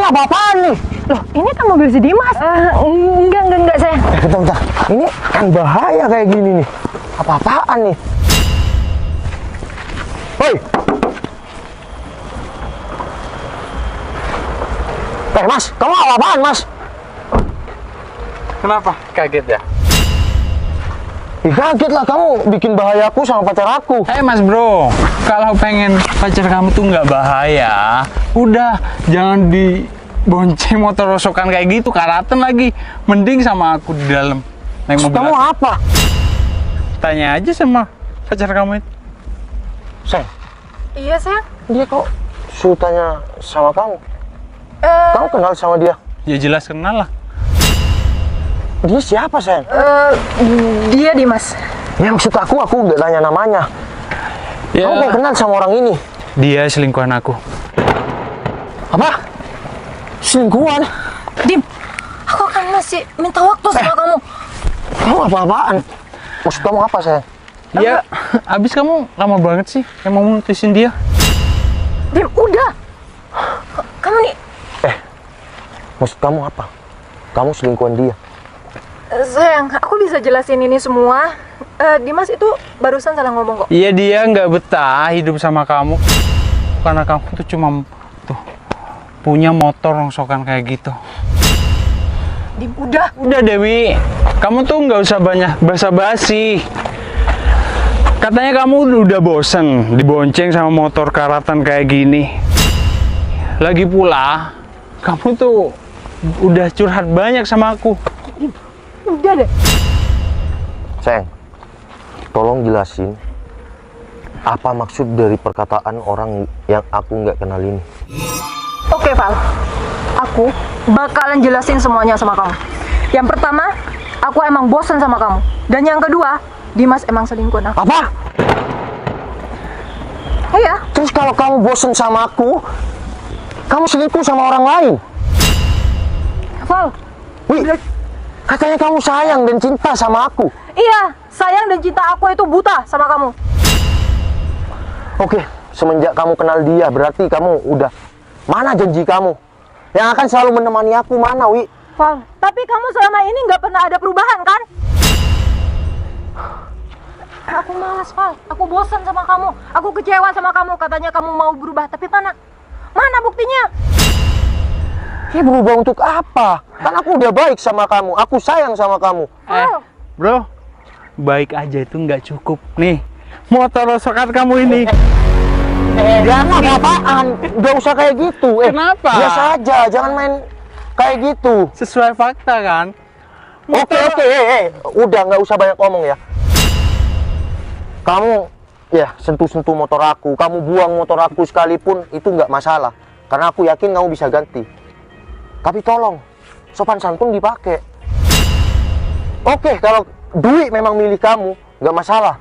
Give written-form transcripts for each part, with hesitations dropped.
apa-apaan nih? Loh, ini kan mobil si Dimas. Enggak sayang. Bentar. Ini kan bahaya kayak gini nih. Apa-apaan nih? Hoi! Mas, kamu apa-apaan, Mas? Kenapa? Kaget ya? Kaget lah, kamu bikin bahaya aku sama pacar aku. Mas bro, kalau pengen pacar kamu tuh nggak bahaya, udah jangan dibonceng motor rosokan kayak gitu, karatan lagi. Mending sama aku di dalam naik mobil. Kamu apa? Tanya aja sama pacar kamu itu. Sayang, Iya sayang. dia kok suruh tanya sama kamu? Kamu kenal sama dia? Ya jelas kenal lah. Dia siapa, sayang? Dia Dimas. Ya maksud aku nggak tanya namanya. Ya, Kamu kok kenal sama orang ini? dia selingkuhan aku. Apa? Selingkuhan? Dim, aku akan masih minta waktu sama kamu. Kamu apa-apaan? Maksud kamu apa, sayang? Ya, abis kamu lama banget sih yang mau mutusin dia. Dim, udah. Kamu nih. Maksud kamu apa? Kamu selingkuhan dia? Sayang, aku bisa jelasin ini semua. Dimas itu barusan salah ngomong kok. Iya, dia nggak betah hidup sama kamu karena kamu tuh cuma tuh punya motor rongsokan kayak gitu. Dim, udah. Udah Dewi, kamu tuh nggak usah banyak basa-basi. Katanya kamu udah bosen dibonceng sama motor karatan kayak gini. Lagi pula, kamu tuh udah curhat banyak sama aku. Udah deh. Sayang, tolong jelasin apa maksud dari perkataan orang yang aku nggak kenal ini. Oke, Val. Aku bakalan jelasin semuanya sama kamu. Yang pertama, aku emang bosen sama kamu. Dan yang kedua, Dimas emang selingkuhan aku. Apa? Iya. Terus kalau kamu bosen sama aku, kamu selingkuh sama orang lain? Val. Wih, katanya kamu sayang dan cinta sama aku. Iya, sayang dan cinta aku itu buta sama kamu. Oke, semenjak kamu kenal dia, berarti kamu udah... Mana janji kamu? Yang akan selalu menemani aku, mana, Wi? Val, tapi kamu selama ini nggak pernah ada perubahan, kan? Aku malas, Val. Aku bosan sama kamu. Aku kecewa sama kamu. Katanya kamu mau berubah, tapi mana? Mana buktinya? Ya berubah untuk apa? Kan aku udah baik sama kamu. Aku sayang sama kamu. Val. Bro, baik aja itu nggak cukup. Nih, motor rosokan kamu ini. Jangan apa-apaan. Gak usah kayak gitu. Kenapa? Biasa aja, jangan main kayak gitu. Sesuai fakta kan? Oke. Udah, nggak usah banyak ngomong ya. Kamu, ya, sentuh-sentuh motor aku. Kamu buang motor aku sekalipun, itu nggak masalah. Karena aku yakin kamu bisa ganti. Tapi tolong, sopan santun dipakai. Oke, kalau duit memang milik kamu, nggak masalah.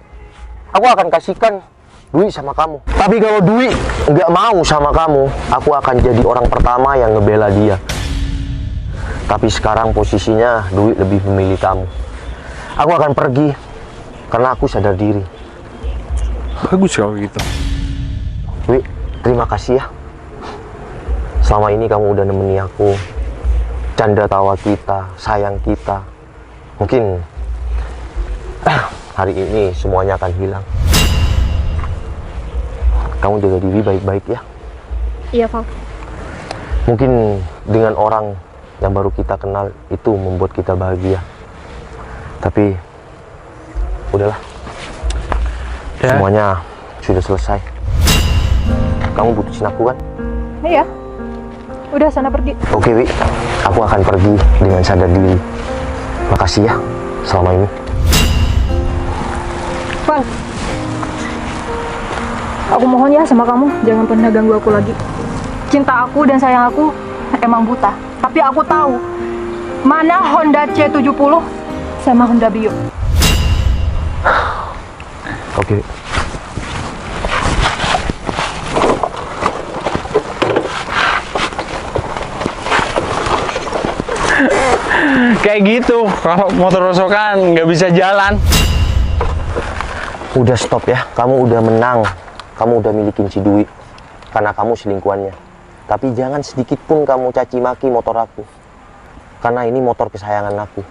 Aku akan kasihkan duit sama kamu. Tapi kalau duit nggak mau sama kamu, aku akan jadi orang pertama yang ngebela dia. Tapi sekarang posisinya duit lebih memilih kamu. Aku akan pergi karena aku sadar diri. Bagus kalau gitu. Wi, terima kasih ya. Selama ini kamu udah nemeni aku. Canda tawa kita, sayang kita. Mungkin hari ini semuanya akan hilang. Kamu jaga diri baik-baik ya. Iya, Val. Mungkin dengan orang yang baru kita kenal itu membuat kita bahagia. Tapi udahlah. Ya. Semuanya sudah selesai. Kamu putusin aku kan? Iya. Udah, sana pergi. Oke, Wi. Aku akan pergi dengan sadar diri. Makasih ya selama ini. Val. Aku mohon ya sama kamu, jangan pernah ganggu aku lagi. Cinta aku dan sayang aku emang buta. Tapi aku tahu mana Honda C70 sama Honda Bio. Oke. Kayak gitu, kalau motor rosokan nggak bisa jalan. Udah stop ya. Kamu udah menang. Kamu udah milikin si Dwi. Karena kamu selingkuhannya. Tapi jangan sedikit pun kamu caci maki motor aku. Karena ini motor kesayangan aku.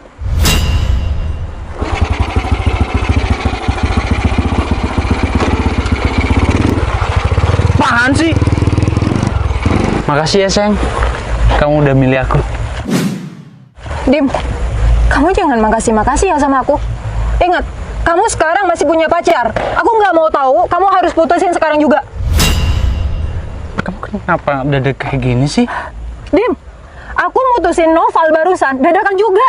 Apaan sih? Makasih ya, sayang. Kamu udah milih aku. Dim, kamu jangan makasih-makasih ya sama aku. Ingat, kamu sekarang masih punya pacar. Aku nggak mau tahu, kamu harus putusin sekarang juga. Kamu kenapa dadak kayak gini sih? Dim, aku mutusin Noval barusan, dadakan juga.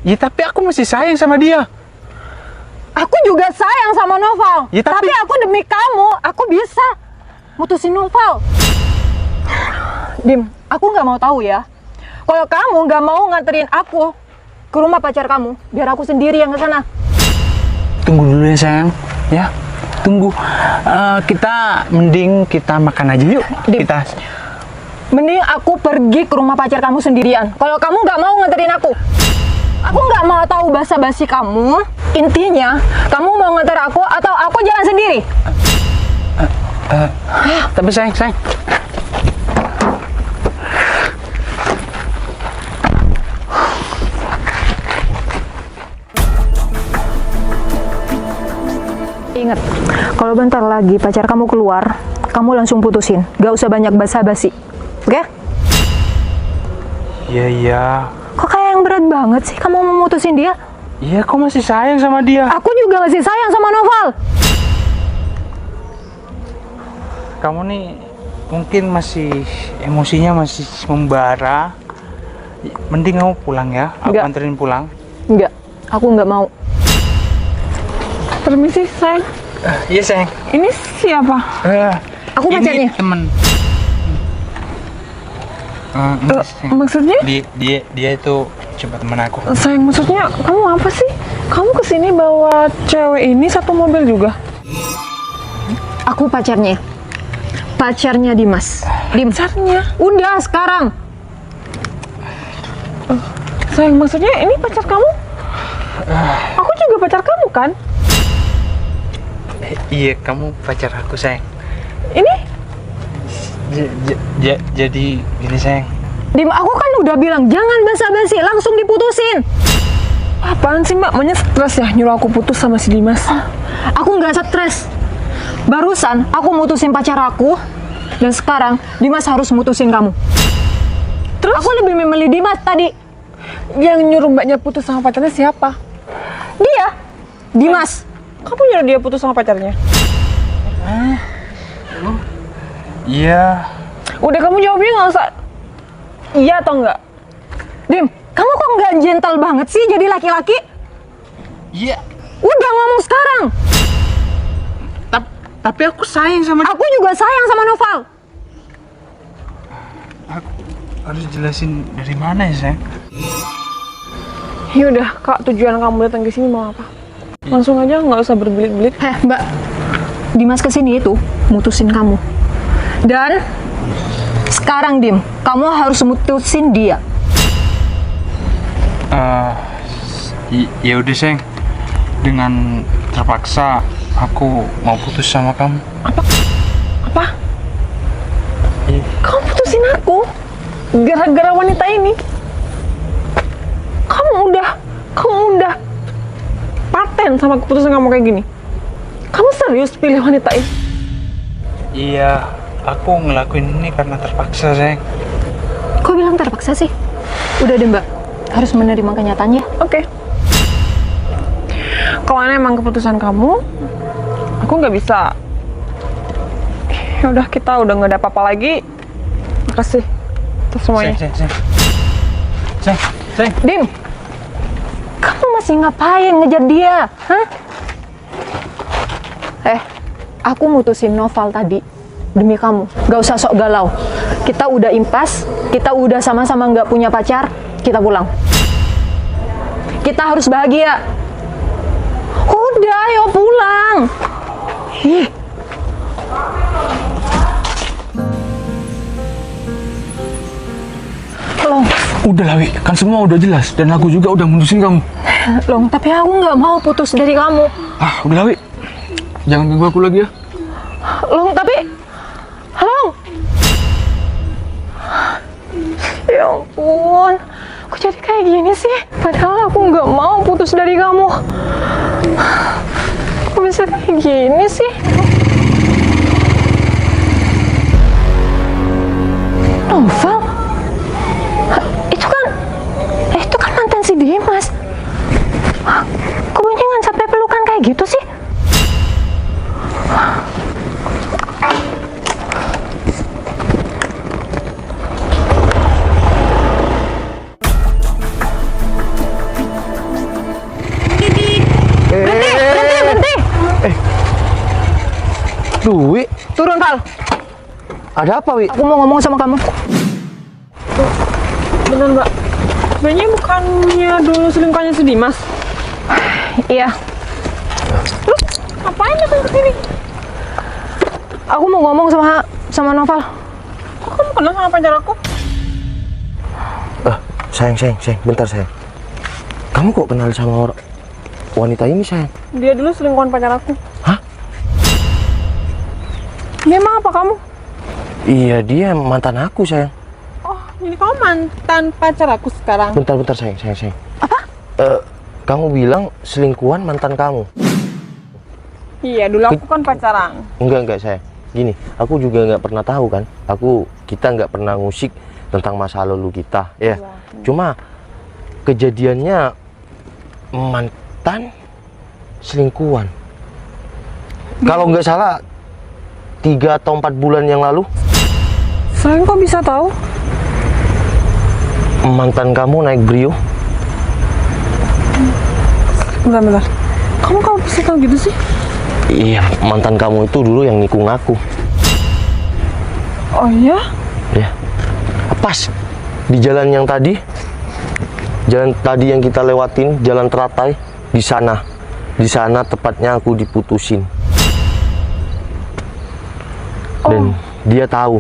Ya tapi aku masih sayang sama dia. Aku juga sayang sama Noval. Ya, tapi aku demi kamu, aku bisa mutusin Noval. Dim, aku nggak mau tahu ya. Kalau kamu nggak mau nganterin aku ke rumah pacar kamu, biar aku sendiri yang ke sana. Tunggu dulu ya, sayang. Ya, tunggu. Mending kita makan aja yuk. Dim. Mending aku pergi ke rumah pacar kamu sendirian. Kalau kamu nggak mau nganterin aku nggak mau tahu basa-basi kamu. Intinya, kamu mau nganter aku atau aku jalan sendiri? Tapi sayang. Ingat, kalau bentar lagi pacar kamu keluar, kamu langsung putusin. Gak usah banyak basa-basi. Oke? Iya. Kok kayak yang berat banget sih kamu mau mutusin dia? Iya, kok masih sayang sama dia? Aku juga masih sayang sama Noval. Kamu nih mungkin masih emosinya masih membara. Mending kamu pulang ya. Aku Enggak. anterin pulang. Enggak, aku nggak mau. Permisi, sayang. Iya, sayang. Ini siapa? Aku pacarnya. Ini temen. Maksudnya? Dia itu cuma teman aku. Sayang, maksudnya kamu apa sih? Kamu kesini bawa cewek ini satu mobil juga? Aku pacarnya. Pacarnya Dimas. Pacarnya? Udah sekarang. Sayang, maksudnya ini pacar kamu? Aku juga pacar kamu kan? Iya, kamu pacar aku, sayang. Ini? Jadi gini, sayang. Dim, aku kan udah bilang jangan basa-basi, langsung diputusin. Apaan sih, Mbak? Maunya stres ya nyuruh aku putus sama si Dimas? Aku nggak stres. Barusan aku mutusin pacar aku, dan sekarang Dimas harus mutusin kamu. Terus? Aku lebih memilih Dimas tadi. Yang nyuruh Mbaknya putus sama pacarnya siapa? Dia, Dimas. Kamu nyuruh dia putus sama pacarnya? Iya. Udah, kamu jawabnya nggak usah iya atau enggak. Dim, kamu kok nggak gentle banget sih jadi laki-laki? Iya. Udah ngomong sekarang. Tapi aku sayang sama dia. Aku juga sayang sama Noval. Aku harus jelasin dari mana ya, sayang? Yaudah, Kak, tujuan kamu datang ke sini mau apa? Langsung aja, nggak usah berbelit-belit. Mbak, Dimas kesini itu mutusin kamu. Dan sekarang Dim, kamu harus mutusin dia. Ya udah, sayang. Dengan terpaksa aku mau putus sama kamu. Apa? Iya. Kamu putusin aku? Gara-gara wanita ini? Kamu udah paten sama keputusan kamu kayak gini? Kamu serius pilih wanita ini? Iya, aku ngelakuin ini karena terpaksa, sayang. Kok bilang terpaksa sih? Udah deh Mbak, harus menerima kenyataannya. Oke. Kalau ini emang keputusan kamu, aku nggak bisa. Ya udah, kita udah nggak ada apa-apa lagi. Makasih atas semuanya. Sayang. Dim, kamu masih ngapain ngejar dia? Hah? Aku mutusin Noval tadi demi kamu. Gak usah sok galau. Kita udah impas, kita udah sama-sama gak punya pacar, kita pulang. Kita harus bahagia. Udah, ayo pulang. Ih. Long, Udah lah, Wi. Kan semua udah jelas. Dan aku juga udah mutusin kamu. Long, tapi aku nggak mau putus dari kamu. Udah lah, Wi. Jangan ganggu aku lagi ya. Long, tapi... Long! Ya ampun, kok jadi kayak gini sih? Padahal aku nggak mau putus dari kamu. Kok bisa kayak gini sih? Novel? Itu kan mantan si Dimas. Kok boncengan sampai pelukan kayak gitu sih? Berhenti! Duh, Wi, Turun, Val. ada apa, Wi? Aku mau ngomong sama kamu. Bener Mbak. Sebenarnya bukannya dulu selingkuhannya si Dimas. Iya, Lu ngapain datang ke sini? aku mau ngomong sama Noval. Kok kamu kenal sama pacar aku? Sayang, bentar sayang. Kamu kok kenal sama wanita ini, sayang? Dia dulu selingkuhan pacar aku. Hah? Dia emang apa kamu? Iya, dia mantan aku, sayang. Oh, jadi kamu mantan pacar aku sekarang? Bentar, sayang. Apa? Kamu bilang selingkuhan mantan kamu. Iya, dulu aku kan pacaran. Enggak, sayang. Gini, aku juga nggak pernah tahu kan. Kita nggak pernah ngusik tentang masa lalu kita, ya. Cuma kejadiannya mantan selingkuhan. Kalau nggak salah 3 atau 4 bulan yang lalu, Sayang kok bisa tahu? mantan kamu naik Brio. Bentar. Kamu kok bisa tahu gitu sih? Iya, mantan kamu itu dulu yang nikung aku. Oh iya? Ya, pas di jalan yang tadi, yang kita lewatin, jalan teratai, di sana tepatnya aku diputusin. Dan dia tahu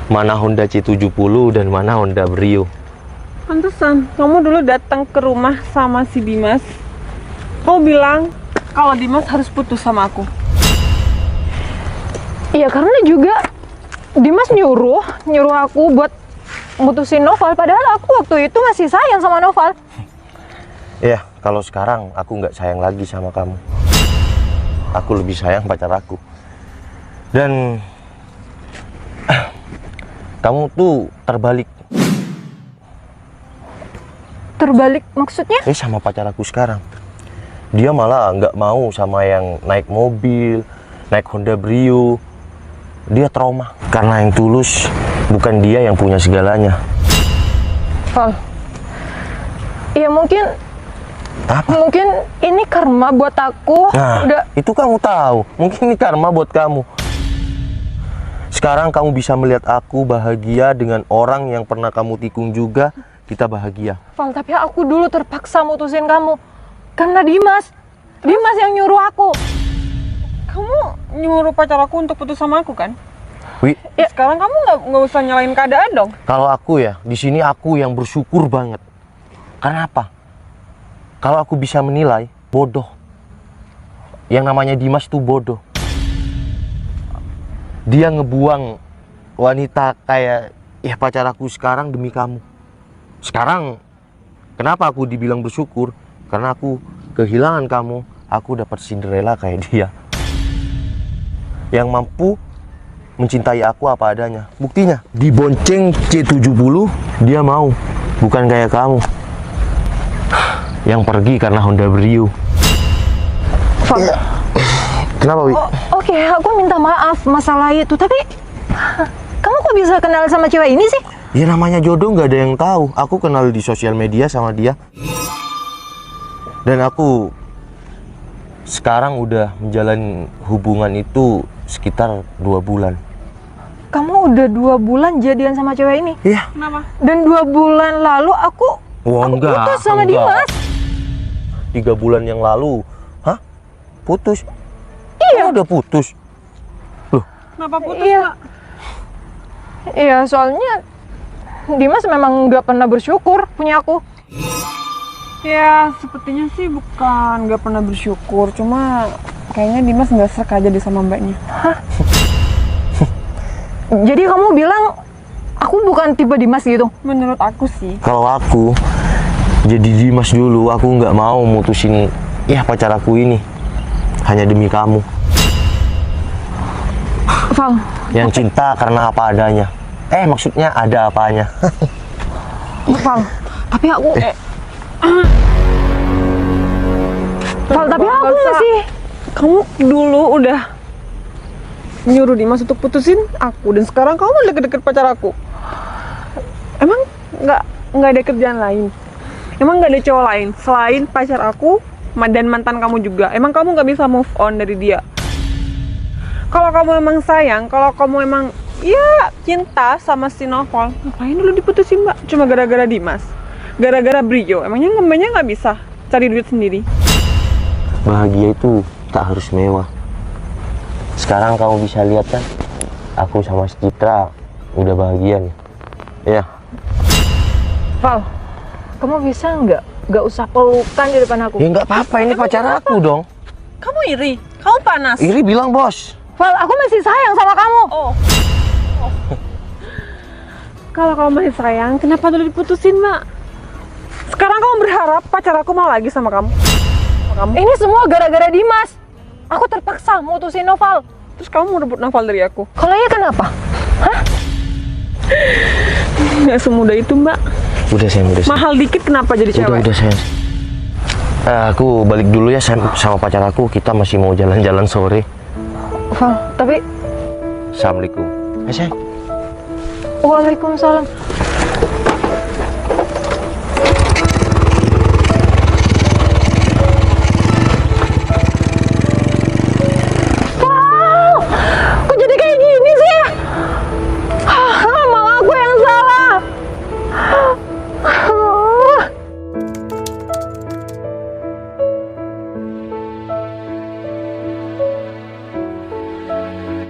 mana Honda C70 dan mana Honda Brio. Pantesan, kamu dulu datang ke rumah sama si Dimas. Kamu bilang kalau Dimas harus putus sama aku. Iya, karena juga Dimas nyuruh aku buat mutusin Noval, padahal aku waktu itu masih sayang sama Noval. Ya, kalau sekarang aku nggak sayang lagi sama kamu. Aku lebih sayang pacar aku. Dan kamu tuh terbalik. Terbalik maksudnya? Sama pacar aku sekarang. Dia malah nggak mau sama yang naik mobil, naik Honda Brio. Dia trauma. Karena yang tulus bukan dia yang punya segalanya. Val, ya mungkin ini karma buat aku. Nah, itu kamu tahu. Mungkin ini karma buat kamu. Sekarang kamu bisa melihat aku bahagia dengan orang yang pernah kamu tikung juga. Kita bahagia. Val, tapi aku dulu terpaksa mutusin kamu karena Dimas yang nyuruh aku. Kamu nyuruh pacar aku untuk putus sama aku kan? Wi, Ya, sekarang kamu nggak usah nyalain keadaan dong. kalau aku ya, di sini aku yang bersyukur banget. Karena apa? Kalau aku bisa menilai, bodoh. Yang namanya Dimas tuh bodoh. Dia ngebuang wanita kayak pacar aku sekarang demi kamu. Sekarang kenapa aku dibilang bersyukur? Karena aku kehilangan kamu, aku dapat Cinderella kayak dia. Yang mampu mencintai aku apa adanya. Buktinya, dibonceng C70 dia mau, bukan kayak kamu yang pergi karena Honda Brio. Kenapa, Wi? Oke, aku minta maaf masalah itu, tapi kamu kok bisa kenal sama cewek ini sih? Ya namanya jodoh, nggak ada yang tahu. Aku kenal di sosial media sama dia. Dan aku sekarang udah menjalani hubungan itu sekitar 2 bulan. Kamu udah 2 bulan jadian sama cewek ini? Iya. Kenapa? Dan 2 bulan lalu aku putus sama Dimas. 3 bulan yang lalu. Hah? Putus? Iya. Udah putus? Kenapa putus, Iya. Mbak? Iya, soalnya Dimas memang nggak pernah bersyukur punya aku. Ya, sepertinya sih bukan nggak pernah bersyukur. Cuma kayaknya Dimas nggak serk aja deh sama mbaknya. Jadi kamu bilang Aku bukan tipe Dimas gitu. Menurut aku sih. Kalau aku jadi Dimas dulu, aku nggak mau mutusin ya pacar aku ini hanya demi kamu. Val, Yang cinta karena apa adanya. Maksudnya ada apanya. Val, tapi aku Val, tapi aku Nggak usah. masih Kamu dulu udah nyuruh Dimas untuk putusin aku, dan sekarang kamu malah deket-deket pacar aku. Emang nggak ada kerjaan lain? Emang nggak ada cowok lain selain pacar aku dan mantan kamu juga? Emang kamu nggak bisa move on dari dia? Kalau kamu emang sayang, kalau kamu emang ya cinta sama si Noval, ngapain dulu diputusin mbak? Cuma gara-gara Dimas, gara-gara Brio. Emangnya nggak bisa cari duit sendiri? Bahagia itu tak harus mewah. Sekarang kamu bisa lihat kan, aku sama si Citra udah bahagia nih. Ya, Val, kamu bisa nggak usah pelukan di depan aku. ya nggak apa-apa, ini pacar aku dong. Kamu iri, kamu panas. Iri bilang bos. Val, aku masih sayang sama kamu. Oh. Kalau kamu masih sayang, kenapa dulu diputusin, Mbak? Sekarang kamu berharap pacar aku mau lagi sama kamu? Ini semua gara-gara Dimas. Aku terpaksa mutusin Noval. Terus kamu mau rebut Noval dari aku? Kalau iya kenapa? Nggak semudah itu, Mbak. Udah sayang, udah sayang. Mahal dikit kenapa jadi cewek? Udah sayang. Aku balik dulu ya sama pacar aku. Kita masih mau jalan-jalan sore. Val, tapi Assalamualaikum. Sayang. Waalaikumsalam.